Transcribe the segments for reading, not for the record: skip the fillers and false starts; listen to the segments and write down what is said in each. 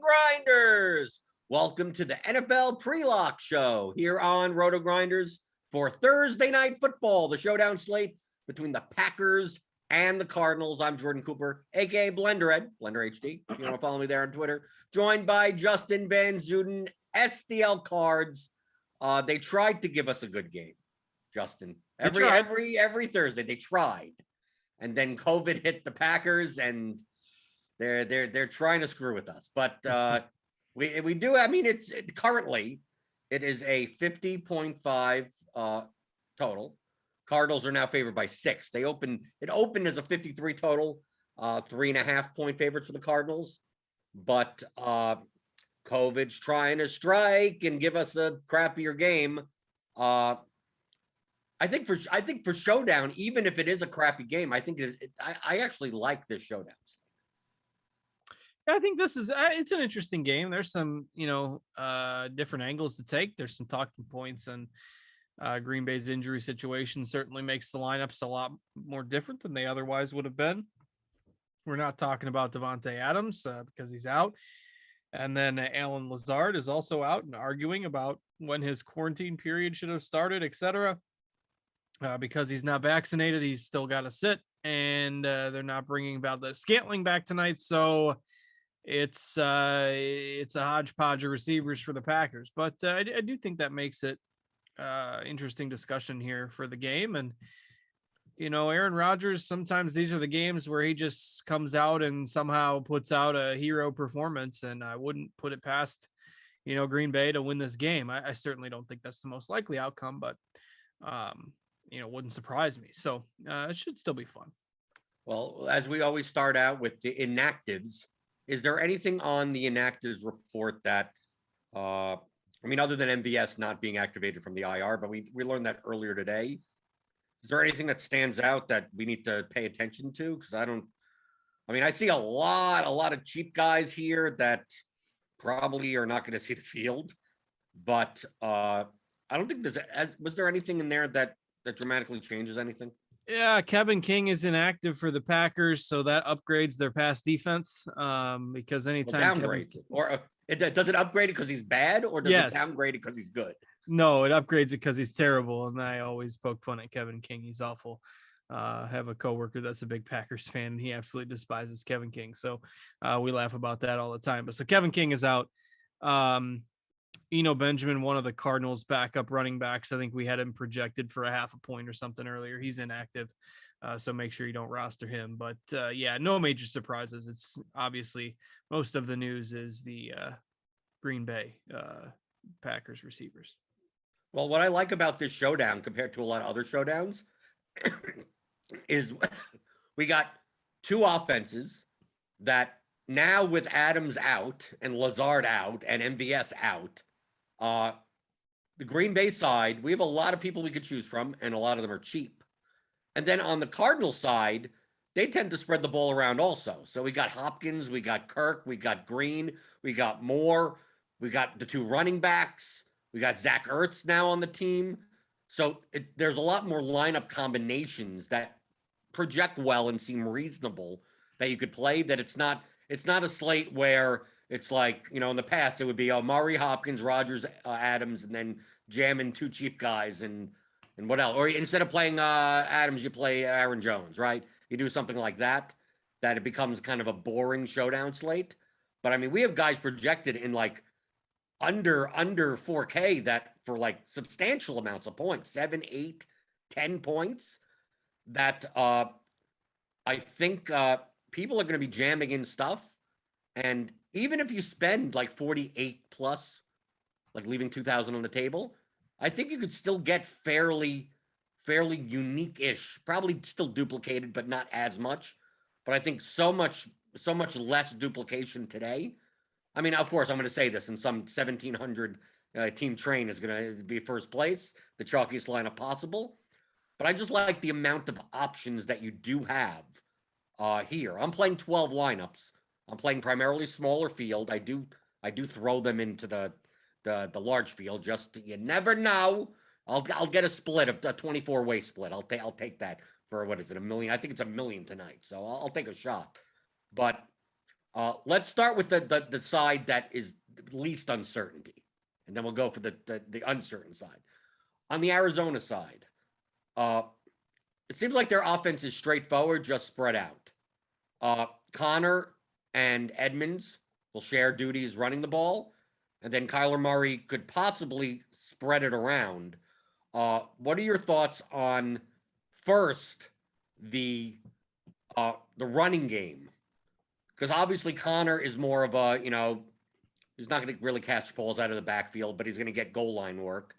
Grinders. Welcome to the NFL Pre-Lock Show here on Rotogrinders for Thursday Night Football, the showdown slate between the Packers and the Cardinals. I'm Jordan Cooper, aka Blenderhead, Blender HD. If you want to follow me there on Twitter. Joined by Justin Van Zuden, STL Cards. They tried to give us a good game, Justin. Every Thursday they tried, and then COVID hit the Packers, and they're trying to screw with us. But we do. I mean, currently it is a 50.5 total. Cardinals are now favored by 6. It opened as a 53 total, 3.5 point favorites for the Cardinals, but COVID's trying to strike and give us a crappier game. I think for showdown, even if it is a crappy game, I think I actually like this showdown. I think this is it's an interesting game. There's some different angles to take. There's some talking points, and Green Bay's injury situation certainly makes the lineups a lot more different than they otherwise would have been. We're not talking about Devontae Adams because he's out. And then Alan Lazard is also out and arguing about when his quarantine period should have started, etc. Because he's not vaccinated, he's still got to sit, and they're not bringing about the Scantling back tonight. So it's a hodgepodge of receivers for the Packers. But I do think that makes it interesting discussion here for the game. And Aaron Rodgers, sometimes these are the games where he just comes out and somehow puts out a hero performance, and I wouldn't put it past Green Bay to win this game. I certainly don't think that's the most likely outcome, but wouldn't surprise me. So it should still be fun. Well, as we always start out with the inactives, is there anything on the inactives report that other than MVS not being activated from the IR, but we learned that earlier today. Is there anything that stands out that we need to pay attention to? Because I see a lot of cheap guys here that probably are not going to see the field, but I don't think was there anything in there that dramatically changes anything? Yeah, Kevin King is inactive for the Packers, so that upgrades their pass defense. Because anytime downgrades it, or does it upgrade it because he's bad, or does it downgrade it because he's good? No, it upgrades it because he's terrible, and I always poke fun at Kevin King. He's awful. I have a coworker that's a big Packers fan, and he absolutely despises Kevin King. So we laugh about that all the time. But so Kevin King is out. Benjamin, one of the Cardinals' backup running backs, I think we had him projected for a half a point or something earlier. He's inactive, so make sure you don't roster him. But no major surprises. It's obviously most of the news is the Green Bay Packers receivers. Well, what I like about this showdown compared to a lot of other showdowns is we got two offenses that now, with Adams out and Lazard out and MVS out, the Green Bay side, we have a lot of people we could choose from, and a lot of them are cheap. And then on the Cardinal side, they tend to spread the ball around also. So we got Hopkins, we got Kirk, we got Green, we got Moore, we got the 2 running backs, we got Zach Ertz now on the team. So there's a lot more lineup combinations that project well and seem reasonable that you could play. That it's not a slate where it's like, in the past it would be Murray, Hopkins, Rodgers, Adams, and then jamming 2 cheap guys and what else? Or instead of playing Adams, you play Aaron Jones, right? You do something like that it becomes kind of a boring showdown slate. But I mean, we have guys projected in like under 4K that for like substantial amounts of points, 7, 8, 10 points that I think people are going to be jamming in stuff. And even if you spend like 48 plus, like leaving 2,000 on the table, I think you could still get fairly unique-ish, probably still duplicated, but not as much. But I think so much less duplication today. I mean, of course, I'm going to say this, and some 1,700 team train is going to be first place, the chalkiest lineup possible. But I just like the amount of options that you do have here. I'm playing 12 lineups. I'm playing primarily smaller field. I do throw them into the large field. Just you never know. I'll get a split of a 24-way split. I'll take that for what is it, $1 million? I think it's $1 million tonight. So I'll take a shot. But let's start with the side that is least uncertainty, and then we'll go for the uncertain side. On the Arizona side, it seems like their offense is straightforward, just spread out. Connor and Edmonds will share duties running the ball, and then Kyler Murray could possibly spread it around. What are your thoughts on first the running game? Because obviously Connor is more of a, he's not going to really catch balls out of the backfield, but he's going to get goal line work.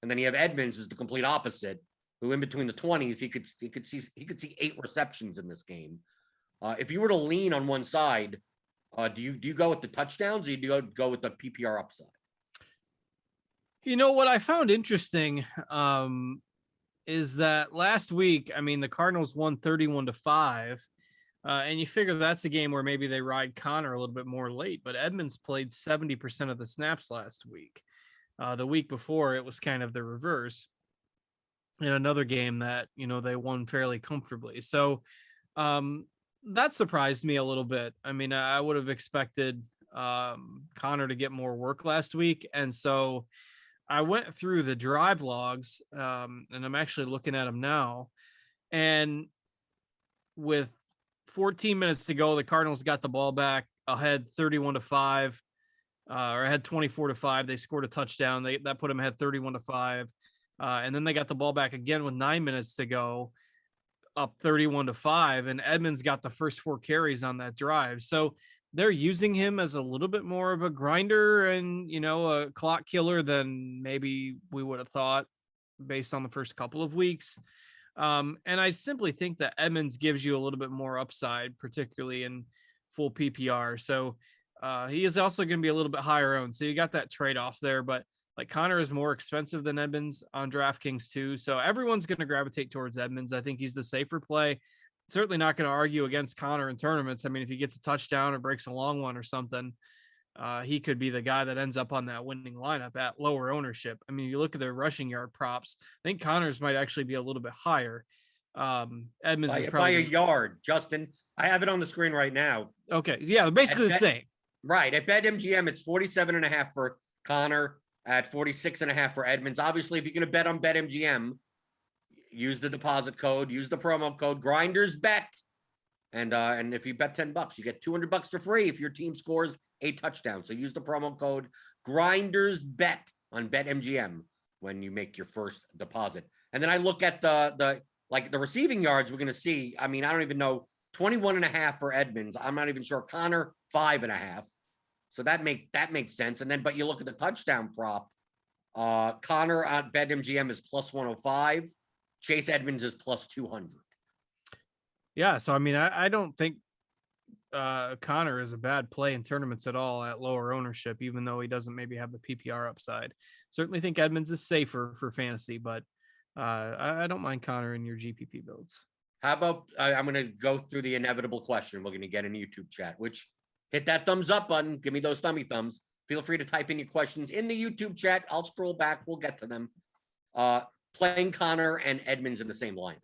And then you have Edmonds, who's the complete opposite, who in between the 20s he could see 8 receptions in this game. If you were to lean on one side, do you go with the touchdowns, or do you go with the PPR upside? What I found interesting is that last week, I mean, the Cardinals won 31-5. And you figure that's a game where maybe they ride Connor a little bit more late, but Edmonds played 70% of the snaps last week. The week before, it was kind of the reverse in another game that, they won fairly comfortably. So that surprised me a little bit. I mean, I would have expected Connor to get more work last week. And so I went through the drive logs, and I'm actually looking at them now. And with 14 minutes to go, the Cardinals got the ball back ahead 31-5, or ahead 24-5. They scored a touchdown. That put them ahead 31-5. And then they got the ball back again with 9 minutes to go, up 31-5. And Edmonds got the first 4 carries on that drive. So they're using him as a little bit more of a grinder and, a clock killer than maybe we would have thought based on the first couple of weeks. And I simply think that Edmonds gives you a little bit more upside, particularly in full PPR. So he is also going to be a little bit higher owned. So you got that trade-off there, but like Connor is more expensive than Edmonds on DraftKings too. So everyone's going to gravitate towards Edmonds. I think he's the safer play. Certainly not going to argue against Connor in tournaments. I mean, if he gets a touchdown or breaks a long one or something, he could be the guy that ends up on that winning lineup at lower ownership. I mean, you look at their rushing yard props. I think Connor's might actually be a little bit higher. Edmonds is probably by a yard. Justin, I have it on the screen right now. Okay, yeah, basically the same. Right, at BetMGM, it's 47.5 for Connor, at 46.5 for Edmonds. Obviously, if you're going to bet on BetMGM, use the deposit code, use the promo code GRINDERSBET, and if you bet $10, you get $200 for free if your team scores a touchdown. So use the promo code GRINDERSBET on BetMGM when you make your first deposit. And then I look at the receiving yards we're going to see. I mean, I don't even know, 21.5 for Edmonds. I'm not even sure. Connor, 5.5. So that makes sense. And then, but you look at the touchdown prop. Connor at BetMGM is plus 105. Chase Edmonds is plus 200. Yeah, so I mean, I don't think Connor is a bad play in tournaments at all at lower ownership, even though he doesn't maybe have the PPR upside. Certainly think Edmonds is safer for fantasy, but I don't mind Connor in your GPP builds. How about I'm going to go through the inevitable question we're going to get in YouTube chat, which hit that thumbs up button. Give me those thummy thumbs. Feel free to type in your questions in the YouTube chat. I'll scroll back. We'll get to them. Playing Connor and Edmonds in the same lineup.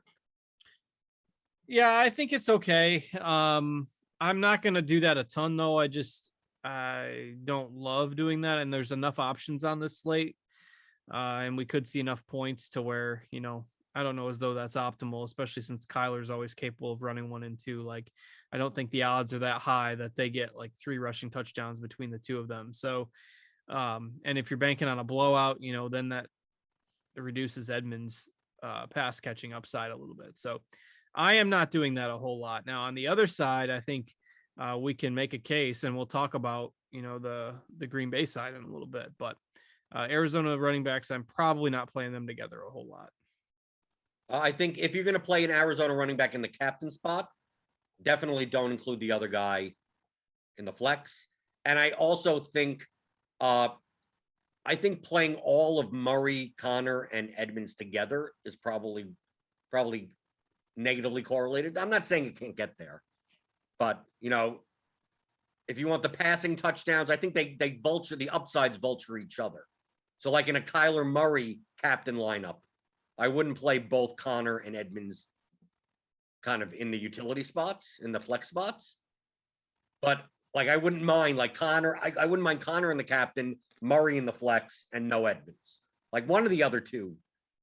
Yeah, I think it's okay. I'm not going to do that a ton, though. I don't love doing that. And there's enough options on this slate. And we could see enough points to where, I don't know as though that's optimal, especially since Kyler's always capable of running 1 and 2. Like, I don't think the odds are that high that they get like 3 rushing touchdowns between the two of them. So, and if you're banking on a blowout, then that reduces Edmonds' pass catching upside a little bit. So I am not doing that a whole lot. Now, on the other side, I think we can make a case, and we'll talk about, the Green Bay side in a little bit, but Arizona running backs, I'm probably not playing them together a whole lot. I think if you're going to play an Arizona running back in the captain spot, definitely don't include the other guy in the flex. And I also think, playing all of Murray, Connor, and Edmonds together is probably negatively correlated. I'm not saying it can't get there, but if you want the passing touchdowns, I think they vulture, the upsides vulture each other. So like in a Kyler Murray captain lineup, I wouldn't play both Connor and Edmonds kind of in the utility spots, in the flex spots. But like, I wouldn't mind like Connor. I wouldn't mind Connor in the captain, Murray in the flex, and no Edmonds. Like one of the other two,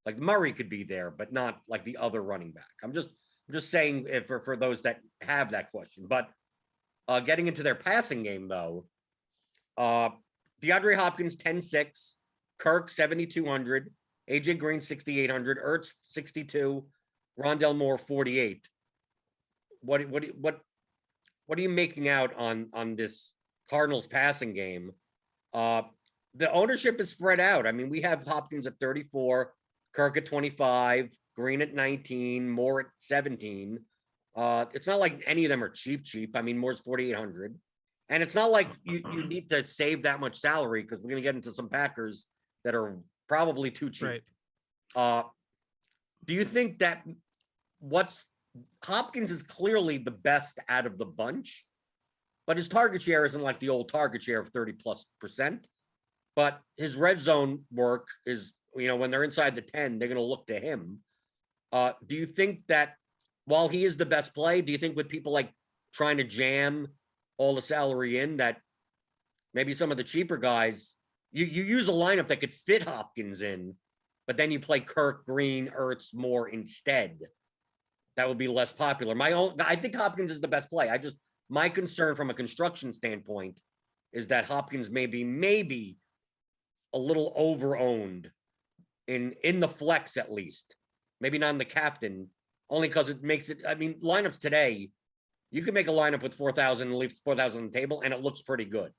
like Murray could be there, but not like the other running back. I'm just saying for those that have that question. But getting into their passing game though, DeAndre Hopkins 10-6, Kirk 7,200. AJ Green 6,800, Ertz 62, Rondell Moore 48. What are you making out on this Cardinals passing game? The ownership is spread out. I mean, we have Hopkins at 34, Kirk at 25, Green at 19, Moore at 17. It's not like any of them are cheap. I mean, Moore's 4,800, and it's not like you need to save that much salary because we're going to get into some Packers that are probably too cheap. Right. Do you think that Hopkins is clearly the best out of the bunch, but his target share isn't like the old target share of 30+%, but his red zone work is, when they're inside the 10, they're going to look to him. Do you think that while he is the best play, do you think with people like trying to jam all the salary in, that maybe some of the cheaper guys, you use a lineup that could fit Hopkins in, but then you play Kirk, Green, Ertz, Moore instead? That would be less popular. I think Hopkins is the best play. My concern from a construction standpoint is that Hopkins may be a little over-owned in the flex, at least. Maybe not in the captain, only because it makes it, I mean, lineups today, you can make a lineup with 4,000 and leave 4,000 on the table, and it looks pretty good.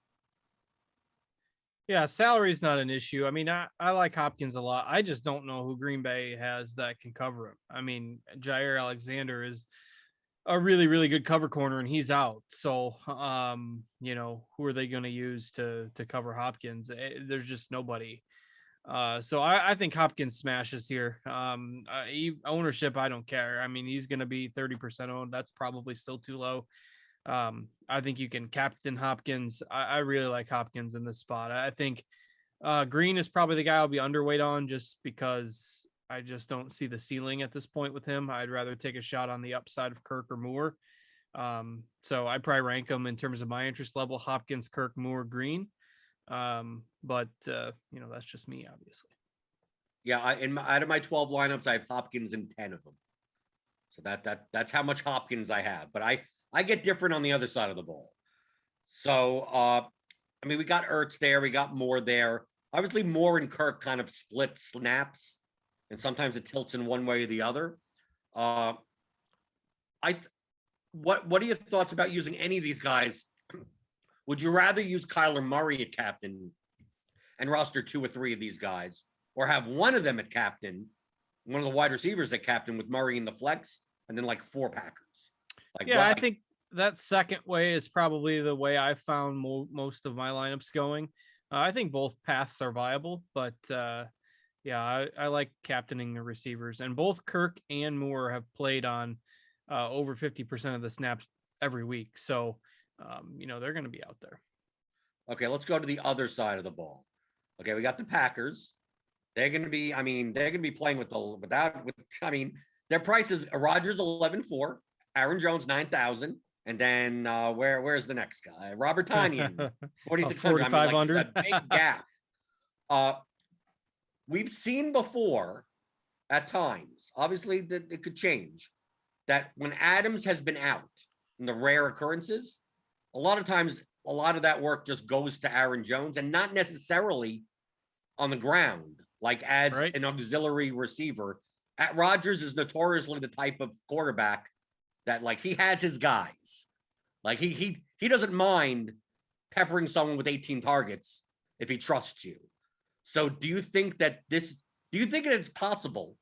Yeah, salary is not an issue. I mean, I like Hopkins a lot. I just don't know who Green Bay has that can cover him. I mean, Jair Alexander is a really, really good cover corner, and he's out. So, who are they going to use to cover Hopkins? There's just nobody. So I think Hopkins smashes here. Ownership, I don't care. I mean, he's going to be 30% owned. That's probably still too low. I think you can captain Hopkins. I really like Hopkins in this spot. I think Green is probably the guy I'll be underweight on, just because I just don't see the ceiling at this point with him. I'd rather take a shot on the upside of Kirk or Moore. So I'd probably rank them in terms of my interest level: Hopkins, Kirk, Moore, Green. But that's just me, obviously. Yeah, out of my 12 lineups, I have Hopkins in 10 of them. So that's how much Hopkins I have. But I get different on the other side of the ball. So, we got Ertz there. We got Moore there. Obviously, Moore and Kirk kind of split snaps, and sometimes it tilts in one way or the other. What are your thoughts about using any of these guys? Would you rather use Kyler Murray at captain and roster 2 or 3 of these guys, or have one of them at captain, one of the wide receivers at captain with Murray in the flex, and then like 4 Packers? I think that second way is probably the way I found most of my lineups going. I think both paths are viable, but yeah, I like captaining the receivers, and both Kirk and Moore have played on over 50% of the snaps every week. So, they're going to be out there. Okay, let's go to the other side of the ball. Okay, we got the Packers. They're going to be, they're going to be playing their price is Rodgers 11.4, Aaron Jones 9,000, and then where's the next guy? Robert Tonyan 4,600. 4,500. It's a big gap. We've seen before at times, obviously that it could change, that when Adams has been out in the rare occurrences, a lot of times a lot of that work just goes to Aaron Jones and not necessarily on the ground, like as an auxiliary receiver. At Rodgers is notoriously the type of quarterback that like he has his guys. Like he doesn't mind peppering someone with 18 targets if he trusts you. So do you think that it's possible?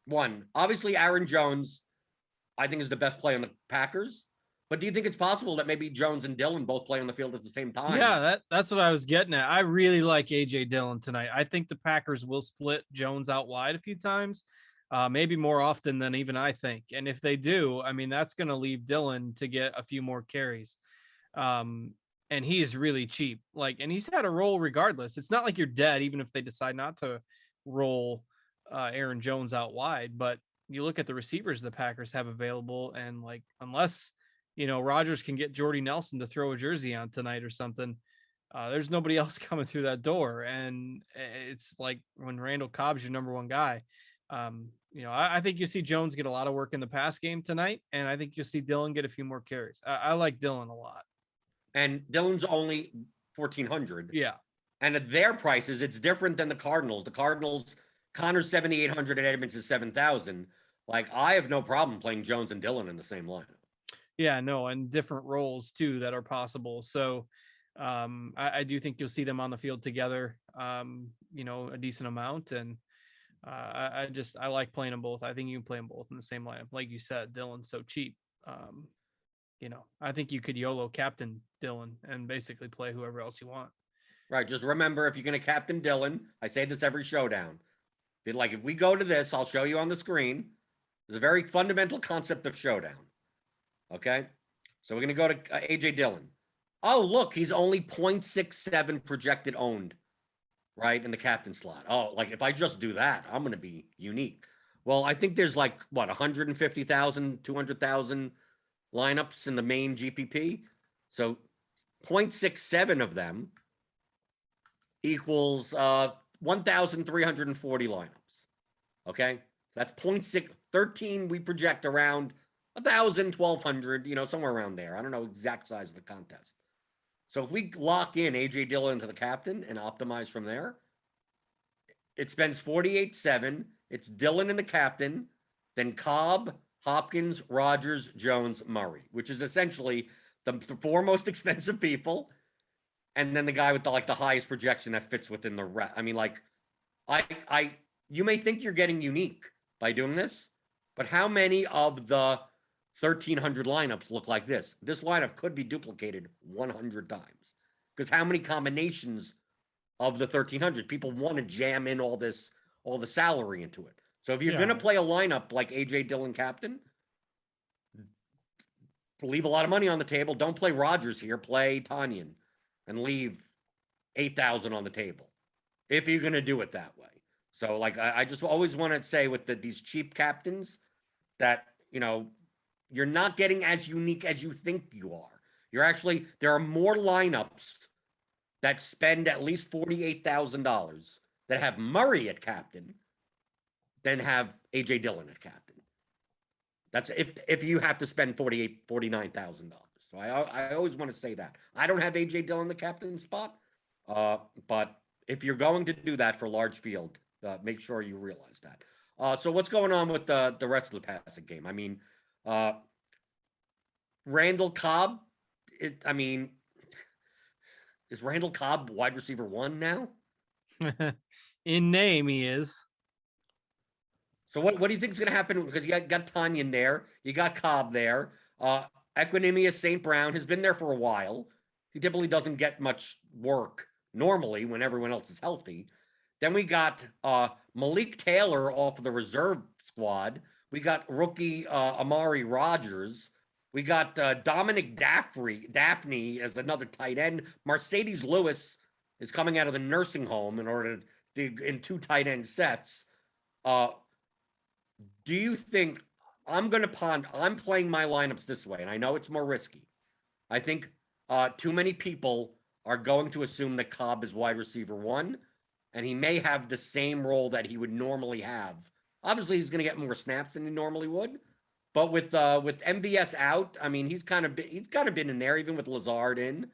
One, obviously Aaron Jones, I think is the best play on the Packers. But do you think it's possible that maybe Jones and Dillon both play on the field at the same time? Yeah, that's what I was getting at. I really like AJ Dillon tonight. I think the Packers will split Jones out wide a few times, maybe more often than even I think. And if they do, that's going to leave Dillon to get a few more carries. And he's really cheap. And he's had a role regardless. It's not like you're dead, even if they decide not to roll Aaron Jones out wide. But you look at the receivers the Packers have available, and unless Rodgers can get Jordy Nelson to throw a jersey on tonight or something, there's nobody else coming through that door. And it's like when Randall Cobb's your number one guy. I think you see Jones get a lot of work in the pass game tonight, and I think you'll see Dillon get a few more carries. I like Dillon a lot. And Dillon's only 1,400. Yeah. And at their prices, it's different than the Cardinals. The Cardinals, Connor's 7,800 and Edmonds is 7,000. I have no problem playing Jones and Dillon in the same lineup. Yeah, no, and different roles too that are possible. So I do think you'll see them on the field together, a decent amount. And I like playing them both. I think you can play them both in the same lineup. Like you said, Dillon's so cheap. I think you could YOLO captain Dillon and basically play whoever else you want. Right. Just remember, if you're going to captain Dillon, I say this every showdown. If we go to this, I'll show you on the screen. There's a very fundamental concept of showdown. Okay, so we're going to go to AJ Dillon. Oh, look, he's only 0.67 projected owned, right, in the captain slot. Oh, if I just do that, I'm going to be unique. Well, I think there's 150,000, 200,000 lineups in the main GPP. So 0.67 of them equals 1,340 lineups. Okay, so that's 0.6, 13 we project around 1,000, 1,200, somewhere around there. I don't know exact size of the contest. So if we lock in AJ Dillon to the captain and optimize from there, it spends 48.7. It's Dillon and the captain, then Cobb, Hopkins, Rodgers, Jones, Murray, which is essentially the four most expensive people, and then the guy with the highest projection that fits within the rest. You may think you're getting unique by doing this, but how many of the 1,300 lineups look like this? This lineup could be duplicated 100 times, because how many combinations of the 1,300 people want to jam in all the salary into it? So if you're going to play a lineup like AJ Dillon captain, leave a lot of money on the table. Don't play Rodgers here. Play Tonyan and leave 8,000 on the table if you're going to do it that way. So I just always want to say with these cheap captains that, you're not getting as unique as you think you are. There are more lineups that spend at least $48,000 that have Murray at captain than have AJ Dillon at captain. That's if you have to spend $49,000. So I always want to say that. I don't have AJ Dillon the captain spot, but if you're going to do that for large field, make sure you realize that. So what's going on with the rest of the passing game? Randall Cobb, is Randall Cobb wide receiver 1 now? In name, he is. So what do you think is going to happen? Because you got Tonyan there, you got Cobb there. Equinemius St. Brown has been there for a while. He typically doesn't get much work normally when everyone else is healthy. Then we got Malik Taylor off of the reserve squad. We got rookie Amari Rogers. We got Dominic Daphne as another tight end. Mercedes Lewis is coming out of the nursing home in 2 tight end sets. Do you think I'm playing my lineups this way, and I know it's more risky. I think too many people are going to assume that Cobb is wide receiver 1, and he may have the same role that he would normally have. Obviously, he's going to get more snaps than he normally would, but with MVS out, I mean, he's kind of been in there, even with Lazard in.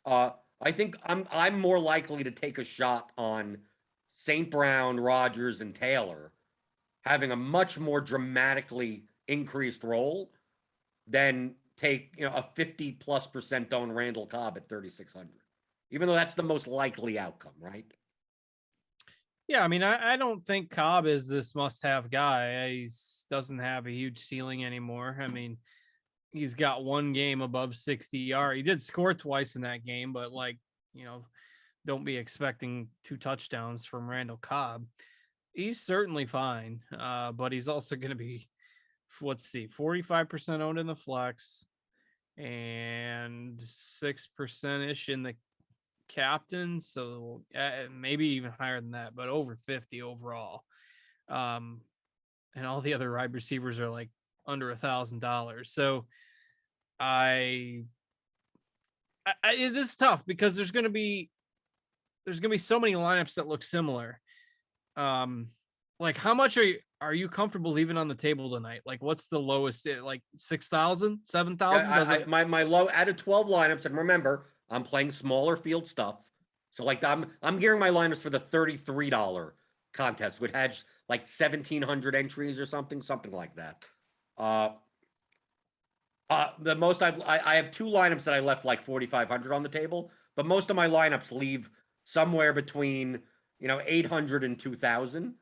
I think I'm more likely to take a shot on St. Brown, Rogers, and Taylor having a much more dramatically increased role than take a 50+% own Randall Cobb at 3,600, even though that's the most likely outcome, right? Yeah, I mean, I don't think Cobb is this must-have guy. He doesn't have a huge ceiling anymore. I mean, he's got 1 game above 60 yards. He did score twice in that game, but don't be expecting 2 touchdowns from Randall Cobb. He's certainly fine, but he's also going to be, let's see, 45% owned in the flex and 6%-ish in the captain, so maybe even higher than that, but over 50 overall. And all the other wide receivers are like under $1,000. So this is tough because there's going to be so many lineups that look similar. Like how much are you comfortable leaving on the table tonight? Like what's the lowest, like 6,000, 7,000? Yeah, my low out of 12 lineups, and remember, I'm playing smaller field stuff. So like I'm gearing my lineups for the $33 contest, which has like 1,700 entries or something like that. The most I have 2 lineups that I left like 4,500 on the table, but most of my lineups leave somewhere between 800 and 2,000.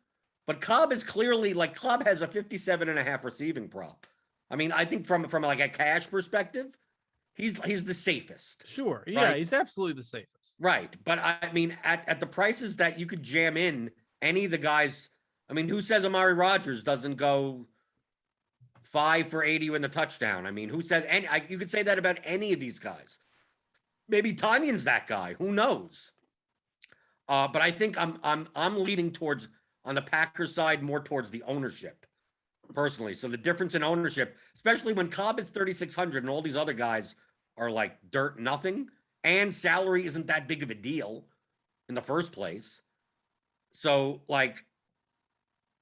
But Cobb is clearly Cobb has a 57.5 receiving prop. I mean, I think from like a cash perspective, he's the safest. Sure. Yeah, right? He's absolutely the safest. Right. But I mean, at the prices that you could jam in any of the guys, I mean, who says Amari Rogers doesn't go 5 for 80 in the touchdown? I mean, who says you could say that about any of these guys. Maybe Tanyan's that guy. Who knows? But I think I'm leaning towards, on the Packers side, more towards the ownership personally. So the difference in ownership, especially when Cobb is 3,600 and all these other guys are like dirt nothing, and salary isn't that big of a deal in the first place. So like,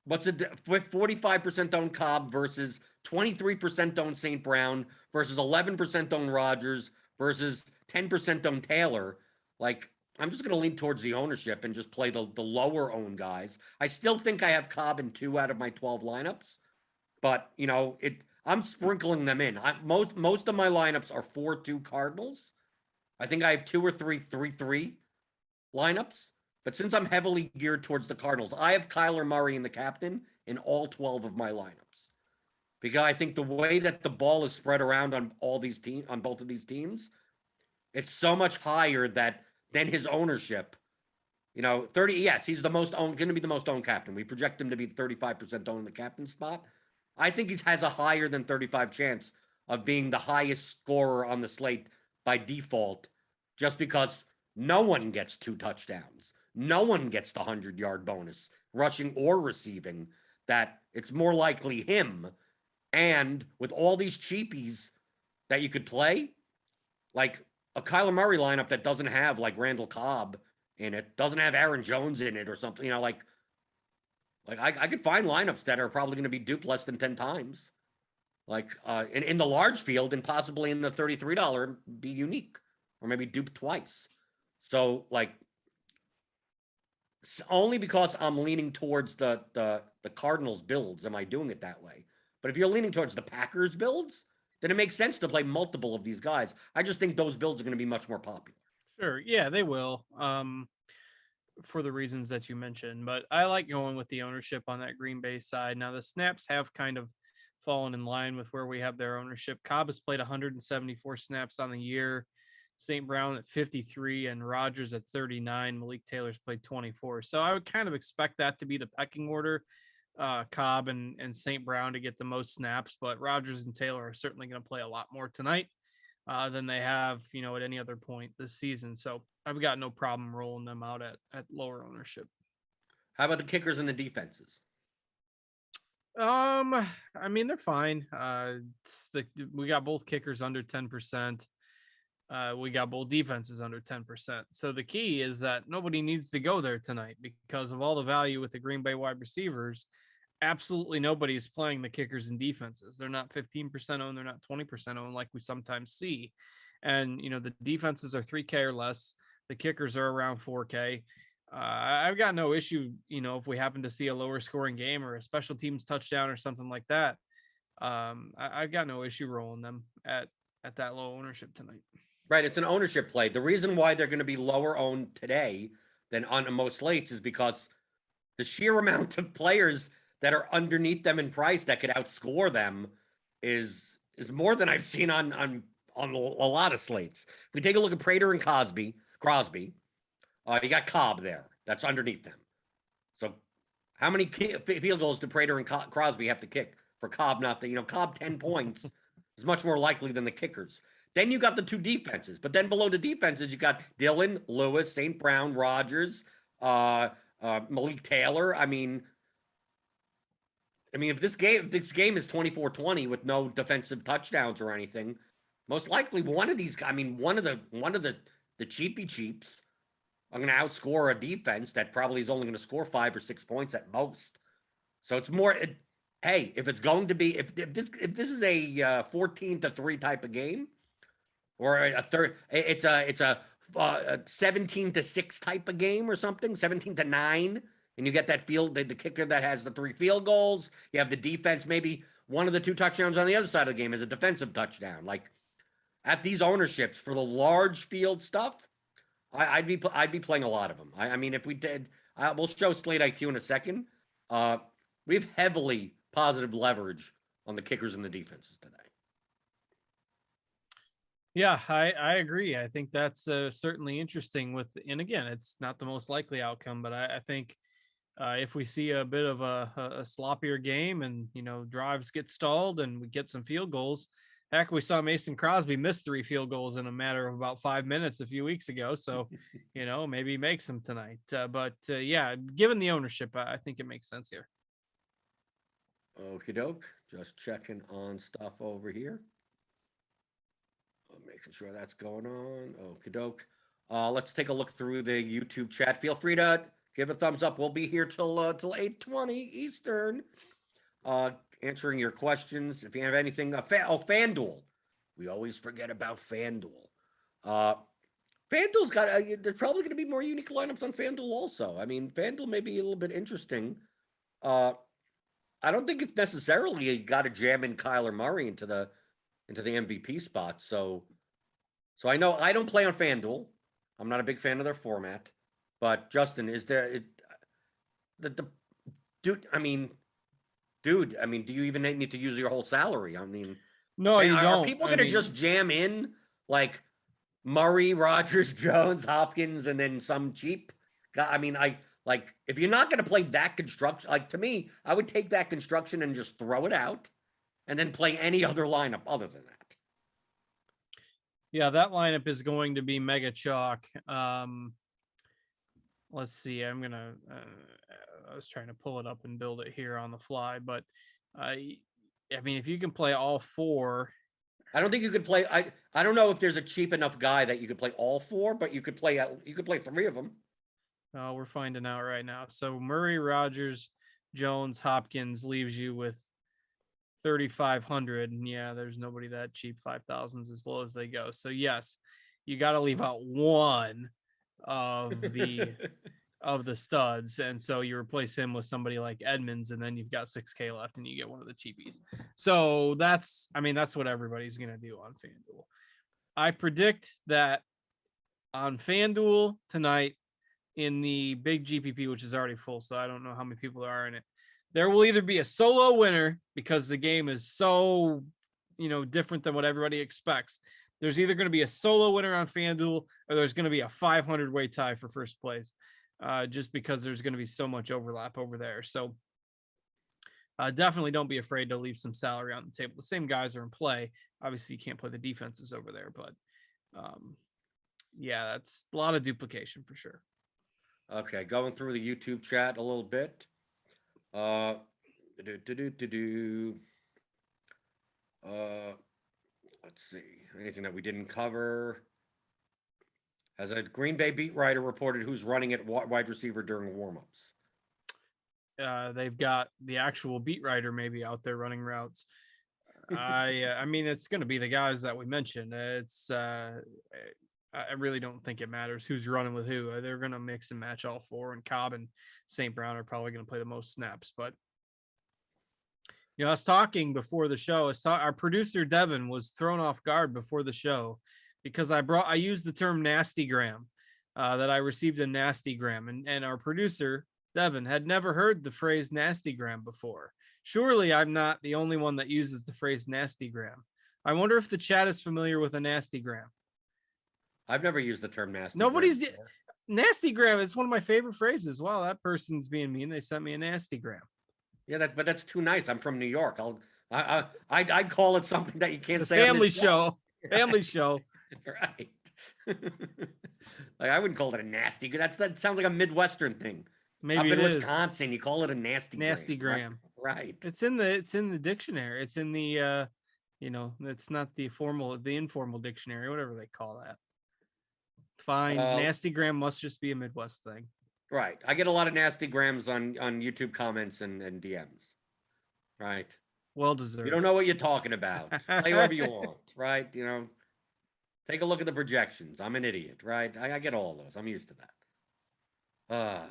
what's it with 45% owned Cobb versus 23% owned St. Brown versus 11% owned Rogers versus 10% owned Taylor? Like, I'm just going to lean towards the ownership and just play the lower owned guys. I still think I have Cobb in 2 out of my 12 lineups, but I'm sprinkling them in. Most of my lineups are 4-2 Cardinals. I think I have 2 or 3 3-3 lineups, but since I'm heavily geared towards the Cardinals, I have Kyler Murray in the captain in all 12 of my lineups, because I think the way that the ball is spread around on both of these teams, it's so much higher than his ownership. 30, yes, he's going to be the most owned captain. We project him to be 35% owned in the captain spot. I think he has a higher than 35 chance of being the highest scorer on the slate by default, just because no one gets 2 touchdowns. No one gets the 100-yard bonus, rushing or receiving, that it's more likely him. And with all these cheapies that you could play, like a Kyler Murray lineup that doesn't have like Randall Cobb in it, doesn't have Aaron Jones in it or something, like I could find lineups that are probably going to be duped less than 10 times. Like in the large field, and possibly in the $33 be unique, or maybe duped twice. So like, only because I'm leaning towards the Cardinals builds am I doing it that way. But if you're leaning towards the Packers builds, then it makes sense to play multiple of these guys. I just think those builds are going to be much more popular. Sure. Yeah, they will. For the reasons that you mentioned, but I like going with the ownership on that Green Bay side. Now the snaps have kind of fallen in line with where we have their ownership. Cobb has played 174 snaps on the year. St. Brown at 53 and Rodgers at 39. Malik Taylor's played 24. So I would kind of expect that to be the pecking order. Cobb and St. Brown to get the most snaps, but Rodgers and Taylor are certainly going to play a lot more tonight than they have, at any other point this season. So I've got no problem rolling them out at lower ownership. How about the kickers and the defenses? I mean, they're fine. We got both kickers under 10%. We got both defenses under 10%. So the key is that nobody needs to go there tonight because of all the value with the Green Bay wide receivers. Absolutely nobody is playing the kickers and defenses. They're not 15% owned. They're not 20% owned like we sometimes see. And, the defenses are 3K or less. The kickers are around 4K. I've got no issue, if we happen to see a lower scoring game or a special teams touchdown or something like that. I've got no issue rolling them at that low ownership tonight. Right. It's an ownership play. The reason why they're going to be lower owned today than on most slates is because the sheer amount of players that are underneath them in price that could outscore them is more than I've seen on a lot of slates. If we take a look at Prater and Crosby, you got Cobb there. That's underneath them. So how many field goals do Prater and Crosby have to kick for Cobb not to, Cobb 10 points is much more likely than the kickers. Then you got the two defenses, but then below the defenses, you got Dillon, Lewis, St. Brown, Rodgers, Malik Taylor. I mean, if this game is 24-20 with no defensive touchdowns or anything, most likely one of these, one of the cheapy cheaps are going to outscore a defense that probably is only going to score 5 or 6 points at most. So it's more. Hey, if it's going to be if this is a 14-3 type of game. Or it's a 17-6 type of game or something, 17-9, and you get that the kicker that has the 3 field goals. You have the defense, maybe one of the 2 touchdowns on the other side of the game is a defensive touchdown. Like at these ownerships for the large field stuff, I'd be playing a lot of them. I mean, if we did, we'll show Slate IQ in a second. We have heavily positive leverage on the kickers and the defenses today. Yeah, I agree. I think that's certainly interesting and again, it's not the most likely outcome, but I think if we see a bit of a sloppier game and, drives get stalled and we get some field goals, heck, we saw Mason Crosby miss 3 field goals in a matter of about 5 minutes a few weeks ago. So, maybe he makes them tonight. But yeah, given the ownership, I think it makes sense here. Okie doke. Just checking on stuff over here. Making sure that's going on. Okie doke. Let's take a look through the YouTube chat. Feel free to give a thumbs up. We'll be here till 8:20 Eastern, answering your questions. If you have anything, FanDuel. We always forget about FanDuel. FanDuel's got. There's probably going to be more unique lineups on FanDuel also. I mean, FanDuel may be a little bit interesting. I don't think it's necessarily got to jam in Kyler Murray into the MVP spot. So I know I don't play on FanDuel. I'm not a big fan of their format. But Justin, is there dude? Do you even need to use your whole salary? I mean, no, you don't. Are people going to just jam in like Murray, Rodgers, Jones, Hopkins, and then some cheap guy? I mean, if you're not going to play that construction, to me, I would take that construction and just throw it out. And then play any other lineup other than that. Yeah, that lineup is going to be mega chalk. Let's see. I was trying to pull it up and build it here on the fly, but if you can play all 4. I don't think you could play. I don't know if there's a cheap enough guy that you could play all 4, but you could play 3 of them. Oh, we're finding out right now. So Murray, Rodgers, Jones, Hopkins leaves you with 3,500, and yeah, there's nobody that cheap. 5,000's as low as they go. So yes, you got to leave out one of the studs, and so you replace him with somebody like Edmonds, and then you've got 6K left, and you get one of the cheapies. So that's what everybody's gonna do on FanDuel. I predict that on FanDuel tonight in the big GPP, which is already full, so I don't know how many people there are in it. there will either be a solo winner because the game is so, different than what everybody expects. There's either going to be a solo winner on FanDuel or there's going to be a 500-way tie for first place, just because there's going to be so much overlap over there. So definitely don't be afraid to leave some salary on the table. The same guys are in play. Obviously, you can't play the defenses over there, but yeah, that's a lot of duplication for sure. Okay, going through the YouTube chat a little bit. Let's see. Anything that we didn't cover? Has a Green Bay beat writer reported who's running at wide receiver during warmups? They've got the actual beat writer maybe out there running routes. I mean, it's going to be the guys that we mentioned. I really don't think it matters who's running with who. They're going to mix and match all four, and Cobb and St. Brown are probably going to play the most snaps. But I was talking before the show. Our producer Devin was thrown off guard before the show because I used the term nastygram, that I received a nastygram, and our producer Devin had never heard the phrase nastygram before. Surely I'm not the only one that uses the phrase nastygram. I wonder if the chat is familiar with a nastygram. I've never used the term nastygram. Nobody's nastygram. It's one of my favorite phrases. Wow, that person's being mean. They sent me a nastygram. Yeah, but that's too nice. I'm from New York. I'd call it something that you can't say. Family show. Family show. Right. Like, I wouldn't call it a nasty. That sounds like a Midwestern thing. Maybe up in Wisconsin, you call it a nastygram. Right. It's in the dictionary. It's in the it's not the informal dictionary, whatever they call that. Fine. Nastygram must just be a Midwest thing. Right. I get a lot of nastygrams on YouTube comments and DMs. Right. Well deserved. You don't know what you're talking about. Play whoever you want, right? Take a look at the projections. I'm an idiot, right? I get all those. I'm used to that.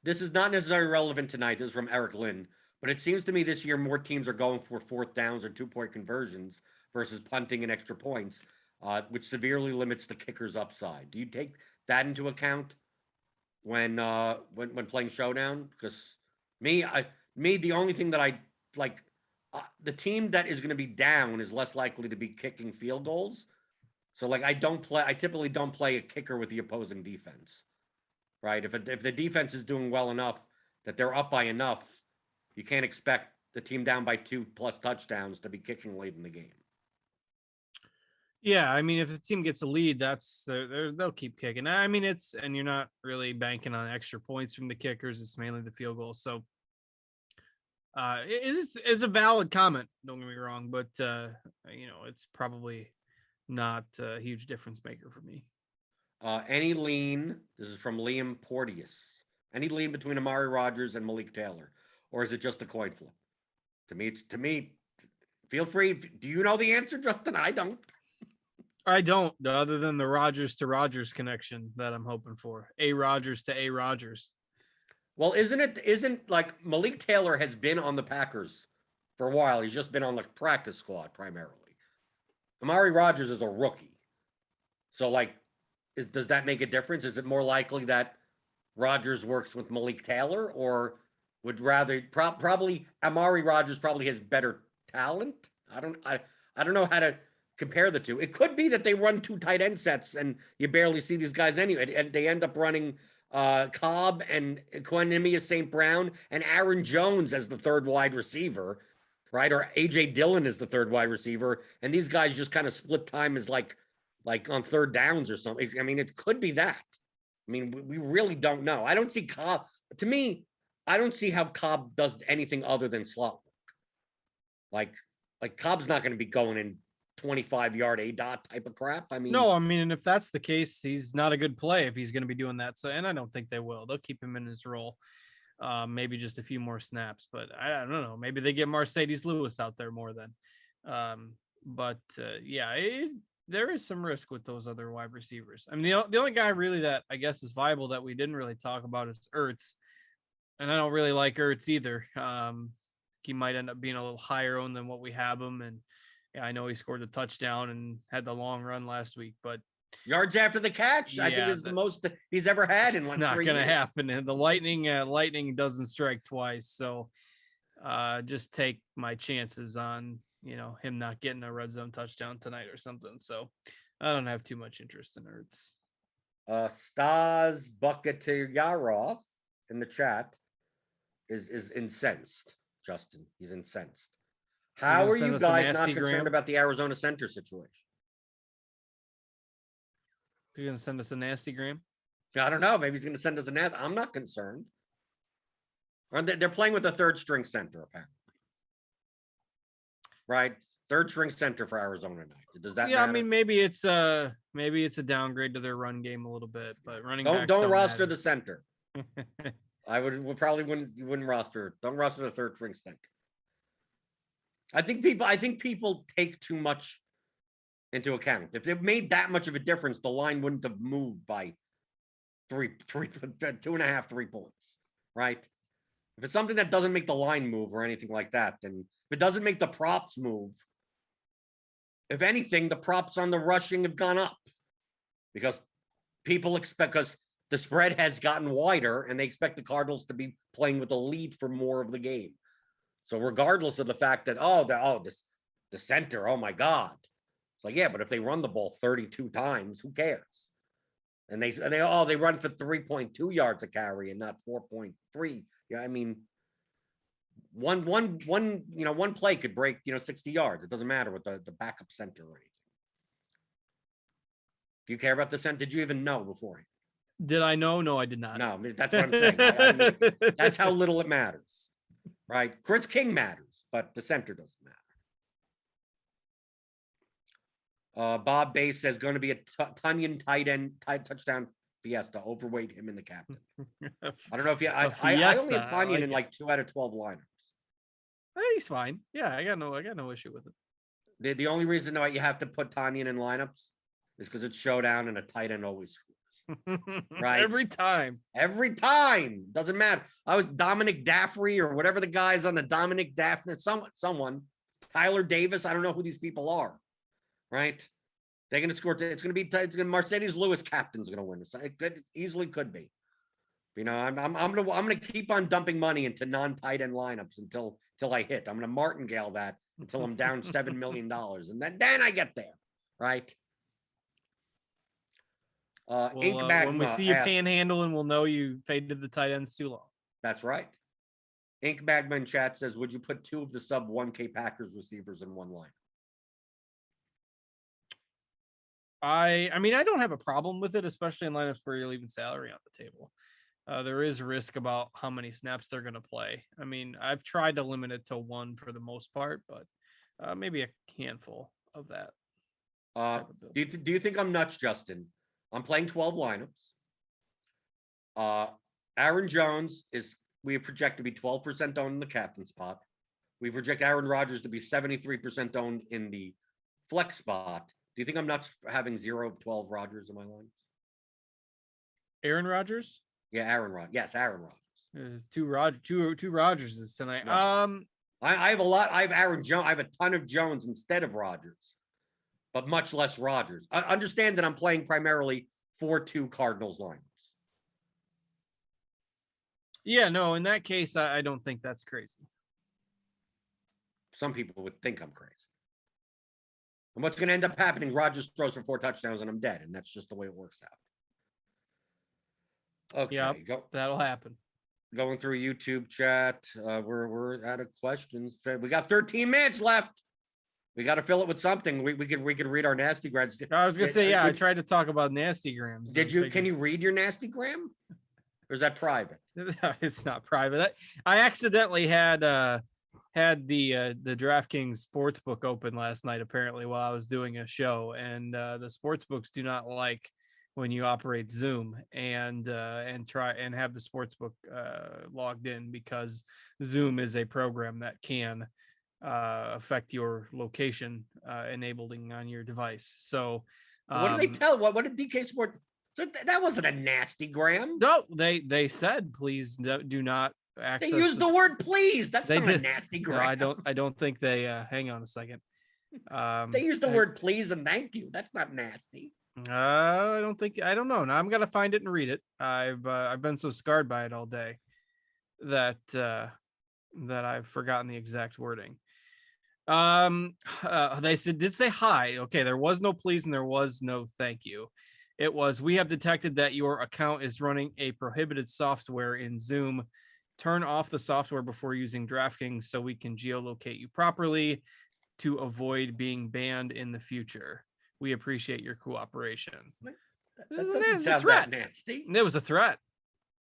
This is not necessarily relevant tonight. This is from Eric Lynn. But it seems to me this year more teams are going for fourth downs or 2-point conversions versus punting and extra points, which severely limits the kicker's upside. Do you take that into account when playing Showdown? Because the only thing that I like, the team that is going to be down is less likely to be kicking field goals. So like I typically don't play a kicker with the opposing defense. Right? If the defense is doing well enough that they're up by enough, you can't expect the team down by 2+ touchdowns to be kicking late in the game. Yeah, I mean, if the team gets a lead, they'll keep kicking. I mean, and you're not really banking on extra points from the kickers. It's mainly the field goal. So it's a valid comment. Don't get me wrong, but it's probably not a huge difference maker for me. Any lean, this is from Liam Porteous, any lean between Amari Rodgers and Malik Taylor, or is it just a coin flip? To me, feel free. Do you know the answer, Justin? I don't. I don't, other than the Rodgers to Rodgers connection that I'm hoping for. A Rodgers to A Rodgers. Well, isn't like Malik Taylor has been on the Packers for a while. He's just been on the practice squad primarily. Amari Rodgers is a rookie. So like, does that make a difference? Is it more likely that Rodgers works with Malik Taylor, or would rather probably Amari Rodgers probably has better talent? I don't know how to compare the two. It could be that they run 2 tight end sets and you barely see these guys anyway, and they end up running Cobb and Equanimeous St. Brown and Aaron Jones as the third wide receiver, right? Or AJ Dillon is the third wide receiver, and these guys just kind of split time as like on third downs or something. I mean, it could be that. I mean, we really don't know. I don't see Cobb. To me, I don't see how Cobb does anything other than slot work. Like Cobb's not going to be going in 25-yard A-dot type of crap. I mean, no, and if that's the case, he's not a good play if he's going to be doing that. So, and I don't think they will. They'll keep him in his role. Maybe just a few more snaps, but I don't know. Maybe they get Mercedes Lewis out there more than. There is some risk with those other wide receivers. I mean, the only guy really that I guess is viable that we didn't really talk about is Ertz, and I don't really like Ertz either. He might end up being a little higher owned than what we have him, and yeah, I know he scored a touchdown and had the long run last week, but Yards after the catch, I think is the most he's ever had in it's like not 3 going to years. happen. And the lightning doesn't strike twice. So just take my chances on, him not getting a red zone touchdown tonight or something. So I don't have too much interest in Ertz. Stas Bucketiyarov in the chat is incensed. Justin, he's incensed. How are you guys not concerned about the Arizona center situation? You're going to send us a nasty gram? I don't know. Maybe he's going to send us a nasty. I'm not concerned. They're playing with the third string center, apparently. Right? Third string center for Arizona tonight. Does that matter? I mean, maybe it's a downgrade to their run game a little bit, but running backs don't roster the center. I wouldn't roster. Don't roster the third string center. I think people take too much into account. If it made that much of a difference, the line wouldn't have moved by 2.5, 3 points, right? If it's something that doesn't make the line move or anything like that, then if it doesn't make the props move, if anything, the props on the rushing have gone up because because the spread has gotten wider and they expect the Cardinals to be playing with a lead for more of the game. So regardless of the fact that, the center, oh my God. It's like, yeah, but if they run the ball 32 times, who cares? And they run for 3.2 yards a carry and not 4.3. Yeah, I mean, one play could break 60 yards. It doesn't matter with the backup center or anything. Do you care about the center? Did you even know beforehand? Did I know? No, I did not. No, that's what I'm saying. That's how little it matters, right? Chris King matters, but the center doesn't matter. Bob Bass says going to be a Tunyon tight end touchdown fiesta. Overweight him in the captain. I don't know if I only have Tunyon in like 2 out of 12 lineups. He's fine. Yeah, I got no issue with it. The only reason why you have to put Tunyon in lineups is because it's showdown and a tight end always scores. Right? Every time. Doesn't matter. I was Dominic Daffrey or whatever the guys on the Dominic Daffney, someone, Tyler Davis. I don't know who these people are. Right? They're going to score. It's going to be Mercedes Lewis captain's going to win. It easily could be. I'm going to keep on dumping money into non-tight end lineups until I hit. I'm going to martingale that until I'm down $7 million, and then I get there. Right? When we see you panhandling, we'll know you faded the tight ends too long. That's right. Ink Magma in chat says, would you put 2 of the sub 1K Packers receivers in one line? I mean, I don't have a problem with it, especially in lineups where you're leaving salary on the table. There is risk about how many snaps they're going to play. I mean, I've tried to limit it to 1 for the most part, but maybe a handful of that. Do you think I'm nuts, Justin? I'm playing 12 lineups. Aaron Jones we project to be 12% owned in the captain spot. We project Aaron Rodgers to be 73% owned in the flex spot. Do you think I'm nuts for having 0 of 12 Rodgers in my line? Aaron Rodgers? Yeah, Aaron Rodgers. Yes, Aaron Rodgers. Two Rodgerses tonight. Yeah. I have a lot. I have Aaron Jones. I have a ton of Jones instead of Rodgers, but much less Rodgers. I understand that I'm playing primarily 4-2 Cardinals lineups. Yeah, no, in that case, I don't think that's crazy. Some people would think I'm crazy. And what's going to end up happening? Rodgers throws for 4 touchdowns and I'm dead. And that's just the way it works out. Okay. Yep, that'll happen. Going through YouTube chat. We're out of questions. We got 13 minutes left. We got to fill it with something. We could read our nasty grams. I was going to say, I tried to talk about nasty grams. Can you read your nasty gram? Or is that private? It's not private. I accidentally had the DraftKings sportsbook open last night, apparently, while I was doing a show, and the sportsbooks do not like when you operate Zoom and try and have the sportsbook logged in, because Zoom is a program that can affect your location enabling on your device. So what did they tell? What did DK Sport? So that wasn't a nasty gram. No, they said, please do not access. They used the word please. That's not a nasty gram. No, I don't think they hang on a second. They used the word please and thank you. That's not nasty. I don't know. Now I'm gonna find it and read it. I've been so scarred by it all day that that I've forgotten the exact wording. They did say hi. Okay, there was no please and there was no thank you. It was, we have detected that your account is running a prohibited software in Zoom. Turn off the software before using DraftKings so we can geolocate you properly to avoid being banned in the future. We appreciate your cooperation. That doesn't sound that nasty. It was a threat.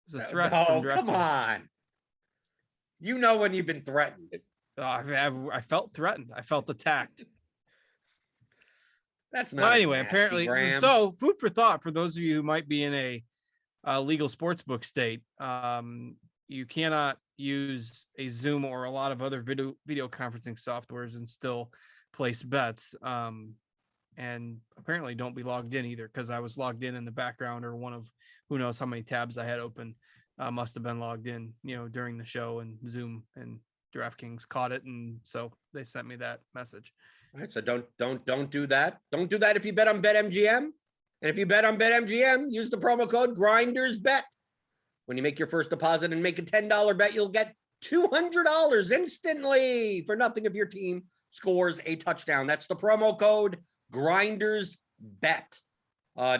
It was a threat. No, come on. You know when you've been threatened. I felt threatened. I felt attacked. That's not. Well, anyway, apparently, Graham. So food for thought for those of you who might be in a legal sportsbook state. You cannot use a Zoom or a lot of other video conferencing softwares and still place bets. And apparently don't be logged in either, because I was logged in the background, or one of who knows how many tabs I had open must have been logged in, during the show, and Zoom and DraftKings caught it, and so they sent me that message. All right, so don't do that. Don't do that if you bet on BetMGM. And if you bet on BetMGM, use the promo code GRINDERSBET. When you make your first deposit and make a $10 bet, you'll get $200 instantly for nothing if your team scores a touchdown. That's the promo code GRINDERSBET.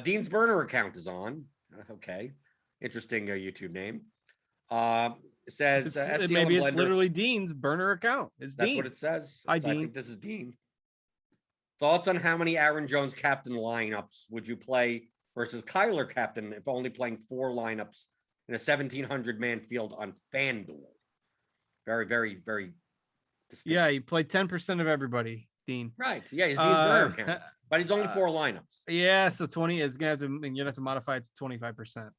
Dean's burner account is on. Okay. Interesting YouTube name. It says maybe it's literally Dean's burner account. That's Dean. What it says. Hi, Dean. I think this is Dean. Thoughts on how many Aaron Jones captain lineups would you play versus Kyler captain if only playing 4 lineups in a 1,700 man field on FanDuel? Very, very, very distinct. Yeah, you play 10% of everybody, Dean. Right. Yeah, he's Dean's burner account, but he's only 4 lineups. Yeah, so 20 is gonna have to, you're gonna have to modify it to 25%.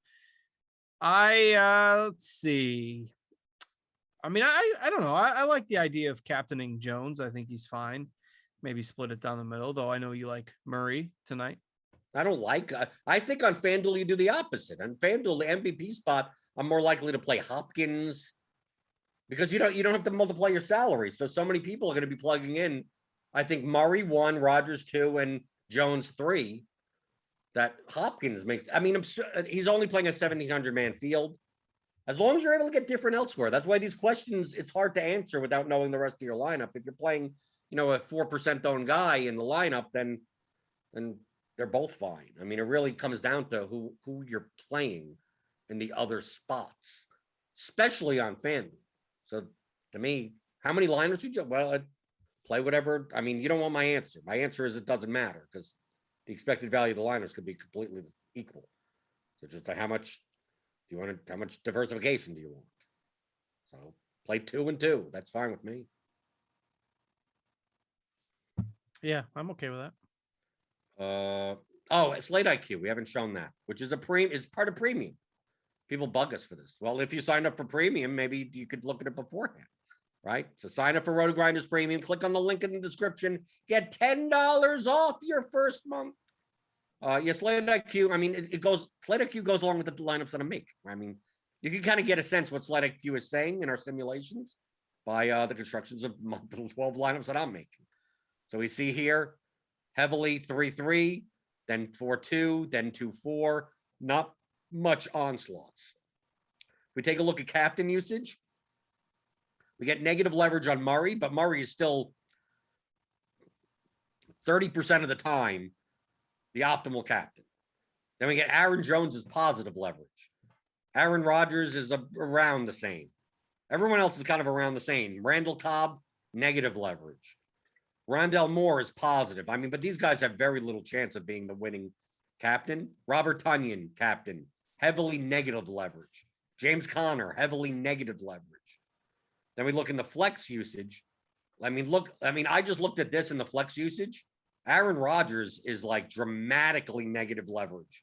Let's see. I mean, I don't know. I like the idea of captaining Jones. I think he's fine. Maybe split it down the middle, though. I know you like Murray tonight. I don't like. I think on FanDuel you do the opposite. On FanDuel, the MVP spot, I'm more likely to play Hopkins, because you don't have to multiply your salary. So many people are going to be plugging in. I think Murray 1, Rodgers 2, and Jones 3. That Hopkins makes. I mean, he's only playing a 1,700 man field. As long as you're able to get different elsewhere. That's why these questions, it's hard to answer without knowing the rest of your lineup. If you're playing, a 4% owned guy in the lineup, then they're both fine. I mean, it really comes down to who you're playing in the other spots, especially on FanDuel. So to me, how many lineups would you? Well, I'd play whatever. I mean, you don't want my answer. My answer is it doesn't matter, because the expected value of the lineups could be completely equal. So just like how much how much diversification do you want? So play 2 and 2. That's fine with me. Yeah, I'm okay with that. Slate IQ. We haven't shown that, which is it's part of premium. People bug us for this. Well, if you sign up for premium, maybe you could look at it beforehand, right? So sign up for Rotogrinders Premium. Click on the link in the description. Get $10 off your first month. Slate IQ. I mean, Slate IQ goes along with the lineups that I'm making. I mean, you can kind of get a sense what Slate IQ is saying in our simulations by the constructions of the 12 lineups that I'm making. So we see here heavily 3-3, then 4-2, then 2-4. Not much onslaughts. We take a look at captain usage. We get negative leverage on Murray, but Murray is still 30% of the time the optimal captain. Then we get Aaron Jones as positive leverage. Aaron Rodgers is around the same. Everyone else is kind of around the same. Randall Cobb, negative leverage. Rondell Moore is positive. I mean, but these guys have very little chance of being the winning captain. Robert Tonyan, captain, heavily negative leverage. James Conner, heavily negative leverage. Then we look in the flex usage. I just looked at this in the flex usage. Aaron Rodgers is like dramatically negative leverage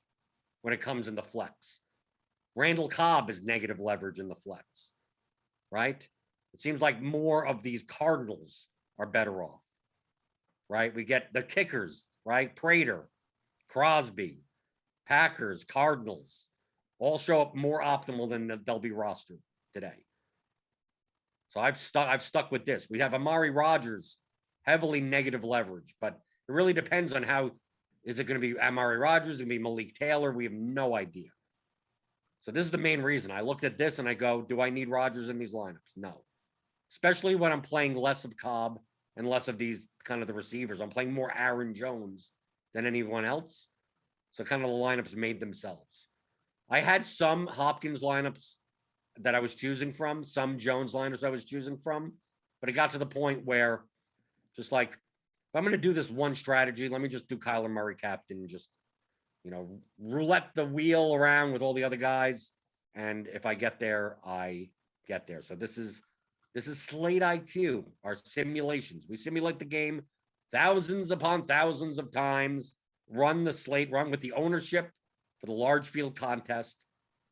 when it comes in the flex. Randall Cobb is negative leverage in the flex, right? It seems like more of these Cardinals are better off, right? We get the kickers, right? Prater, Crosby, Packers, Cardinals, all show up more optimal than they'll be rostered today. So I've stuck with this. We have Amari Rodgers, heavily negative leverage, but it really depends on how Is it going to be Amari Rodgers? Is it going to be Malik Taylor? We have no idea. So this is the main reason. I looked at this and I go, do I need Rodgers in these lineups? No. Especially when I'm playing less of Cobb and less of these kind of the receivers. I'm playing more Aaron Jones than anyone else. So kind of the lineups made themselves. I had some Hopkins lineups that I was choosing from, some Jones lineups I was choosing from, but it got to the point where just like, if I'm going to do this one strategy, let me just do Kyler Murray captain and just, roulette the wheel around with all the other guys. And if I get there, I get there. So this is Slate IQ, our simulations. We simulate the game thousands upon thousands of times, run the slate, run with the ownership for the large field contest.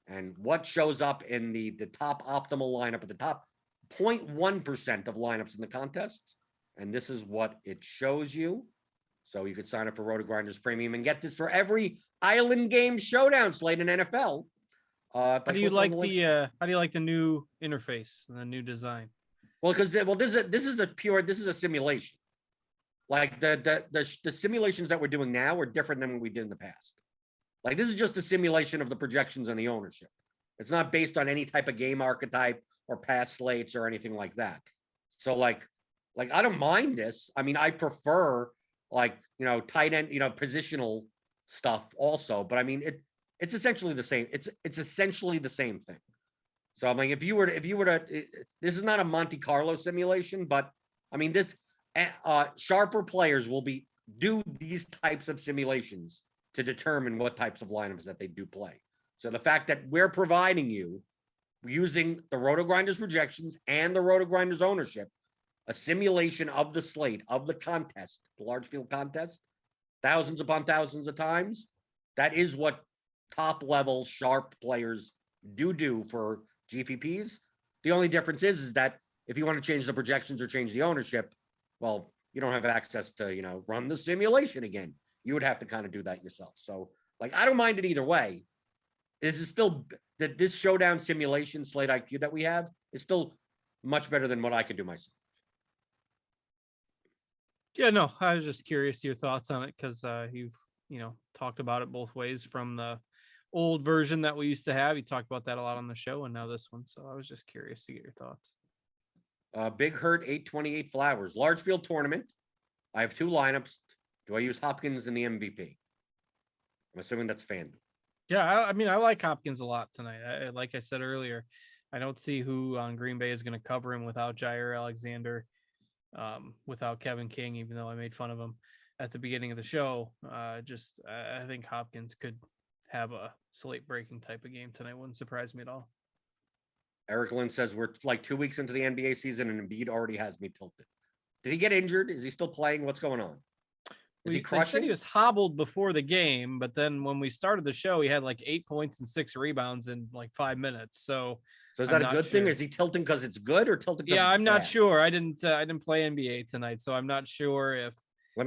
And what shows up in the top optimal lineup at the top 0.1% of lineups in the contest. And this is what it shows you. So you could sign up for Rotogrinders Premium and get this for every island game showdown slate in NFL. How do you like the new interface and the new design? Well, because this is a simulation. Like the simulations that we're doing now are different than what we did in the past. Like this is just a simulation of the projections and the ownership. It's not based on any type of game archetype or past slates or anything like that. So like I don't mind this. I mean, I prefer tight end, positional stuff also, but I mean it's essentially the same. It's essentially the same thing. So I'm like, if you were to, this is not a Monte Carlo simulation, but I mean this sharper players will do these types of simulations to determine what types of lineups that they do play. So the fact that we're providing you using the Rotogrinders projections and the Rotogrinders ownership, a simulation of the slate, of the contest, the large field contest, thousands upon thousands of times, that is what top level sharp players do for GPPs. The only difference is that if you want to change the projections or change the ownership, well, you don't have access to, run the simulation again. You would have to kind of do that yourself. So I don't mind it either way. This is still that this showdown simulation slate IQ that we have is still much better than what I can do myself. Yeah, no, I was just curious your thoughts on it because you've talked about it both ways, from the old version that we used to have. You talked about that a lot on the show, and now this one. So I was just curious to get your thoughts. Big Hurt 828 Flowers, large field tournament. I have two lineups. Do I use Hopkins in the MVP? I'm assuming that's FanDuel. Yeah, I mean, I like Hopkins a lot tonight. Like I said earlier, I don't see who on Green Bay is going to cover him without Jair Alexander, without Kevin King, even though I made fun of him at the beginning of the show. I think Hopkins could have a slate-breaking type of game tonight. Wouldn't surprise me at all. Eric Lynn says we're like 2 weeks into the NBA season and Embiid already has me tilted. Did he get injured? Is he still playing? What's going on? Is he crushing? They said he was hobbled before the game, but then when we started the show, he had 8 points and 6 rebounds in 5 minutes. So is that a good thing? Is he tilting because it's good or tilting? Yeah, I'm not sure. I didn't play NBA tonight, so I'm not sure if.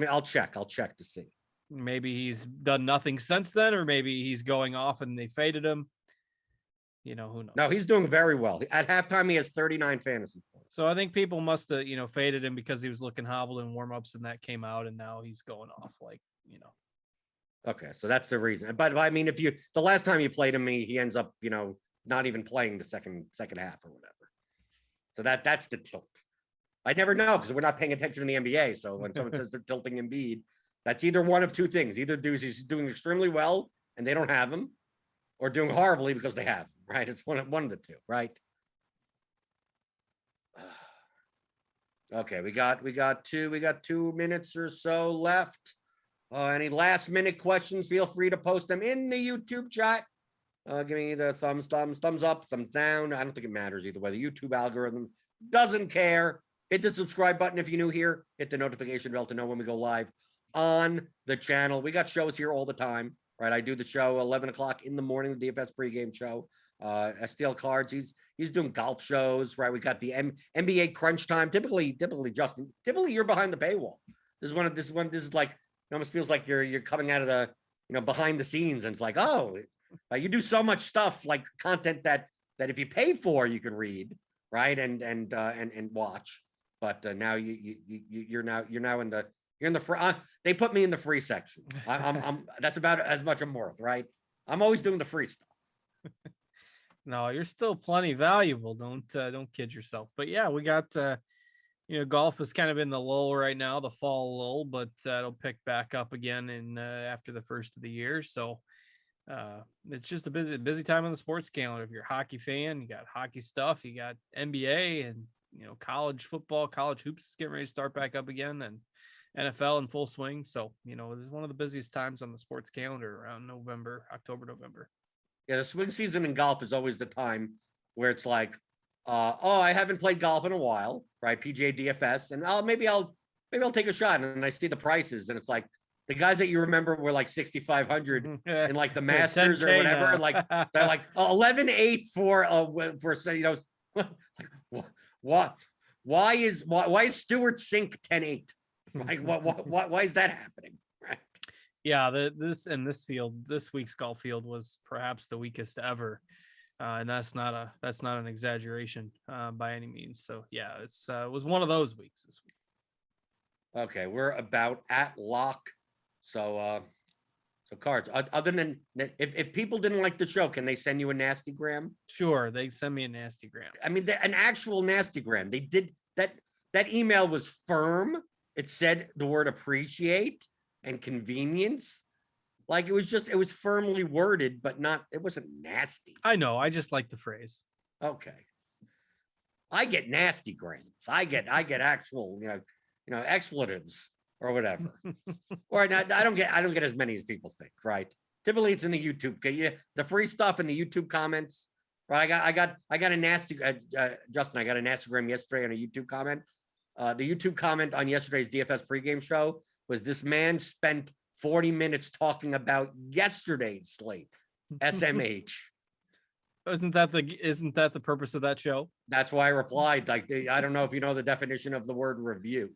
I'll check to see. Maybe he's done nothing since then, or maybe he's going off and they faded him. Who knows? No, he's doing very well. At halftime, he has 39 fantasy points. So I think people must have, faded him because he was looking hobbled in warmups, and that came out, and now he's going off Okay, so that's the reason. But I mean, the last time you played him, he ends up, not even playing the second half or whatever. So that's the tilt. I never know because we're not paying attention to the NBA. So when someone says they're tilting Embiid, that's either one of two things. Either he's doing extremely well and they don't have him, or doing horribly because they have him, right? It's one of the two, right? Okay, we got 2 minutes or so left. Any last minute questions? Feel free to post them in the YouTube chat. Give me the thumbs up, thumbs down. I don't think it matters either way. The YouTube algorithm doesn't care. Hit the subscribe button if you're new here. Hit the notification bell to know when we go live on the channel. We got shows here all the time, right? I do the show 11 o'clock in the morning, the DFS pregame show. STL Cards, he's doing golf shows, right? We got the NBA Crunch Time. Typically, Justin, you're behind the paywall. This is like, it almost feels like you're coming out of the behind the scenes, and it's like, oh, you do so much stuff, like content that if you pay for, you can read, right, and watch. But now you're now in You're in the free. They put me in the free section. I'm that's about as much I'm worth, right? I'm always doing the free stuff. No, you're still plenty valuable. Don't kid yourself. But yeah, we got golf is kind of in the lull right now, the fall lull, but it'll pick back up again in after the first of the year. So it's just a busy time on the sports calendar. If you're a hockey fan, you got hockey stuff, you got NBA and college football, college hoops is getting ready to start back up again, and NFL in full swing. So, this is one of the busiest times on the sports calendar around October, November. Yeah, the swing season in golf is always the time where it's like, I haven't played golf in a while, right? PGA DFS, and maybe I'll take a shot, and I see the prices, and it's like the guys that you remember were like 6,500 in like the Masters or whatever, and like they're like 11.8 for why is Stewart Sink 10.8? Like why is that happening? Right. Yeah, this week's golf field was perhaps the weakest ever. And that's not an exaggeration by any means. So yeah, it was one of those weeks this week. Okay, we're about at lock. So cards. Other than if people didn't like the show, can they send you a nasty gram? Sure, they send me a nasty gram. I mean, an actual nasty gram. They did that. That email was firm. It said the word appreciate and convenience. Like it was firmly worded, but it wasn't nasty. I know. I just like the phrase. Okay. I get nasty grams. I get actual, expletives or whatever. Or not, I don't get as many as people think, right? Typically it's in the YouTube. The free stuff in the YouTube comments. Right. I got a nasty Justin, I got a nasty gram yesterday on a YouTube comment. The YouTube comment on yesterday's DFS pregame show was this man spent 40 minutes talking about yesterday's slate, SMH. Isn't that the purpose of that show? That's why I replied. Like, I don't know if you know the definition of the word review.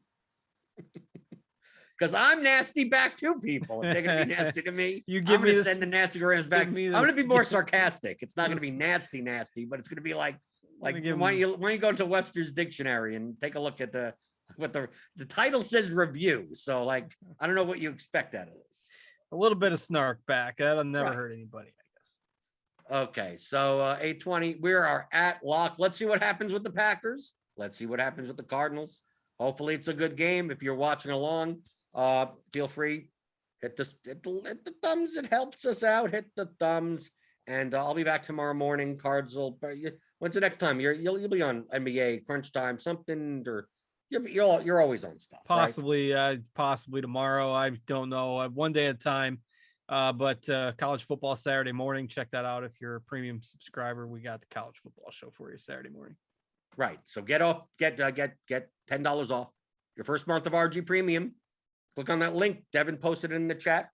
Because I'm nasty back to people. If they're going to be nasty to me, I'm going to send the nasty grams back. I'm going to be more sarcastic. It's not going to be nasty, but it's going to be like why don't you go into Webster's dictionary and take a look at what the title says review. So like, I don't know what you expect out of this. A little bit of snark back. That'll never hurt anybody, I guess. Okay. So 8:20, we are at lock. Let's see what happens with the Packers. Let's see what happens with the Cardinals. Hopefully it's a good game. If you're watching along, feel free, hit the thumbs. It helps us out. Hit the thumbs. And I'll be back tomorrow morning. Cards will. When's the next time? You'll be on NBA Crunch Time, something, or you're always on stuff. Possibly, right? Possibly tomorrow. I don't know. One day at a time. But college football Saturday morning. Check that out if you're a premium subscriber. We got the college football show for you Saturday morning. Right. So get $10 off your first month of RG Premium. Click on that link. Devin posted it in the chat,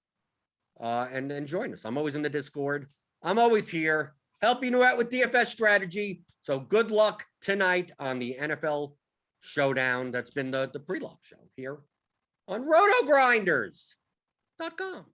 and join us. I'm always in the Discord. I'm always here helping you out with DFS strategy. So good luck tonight on the NFL Showdown. That's been the pre-lock show here on Rotogrinders.com.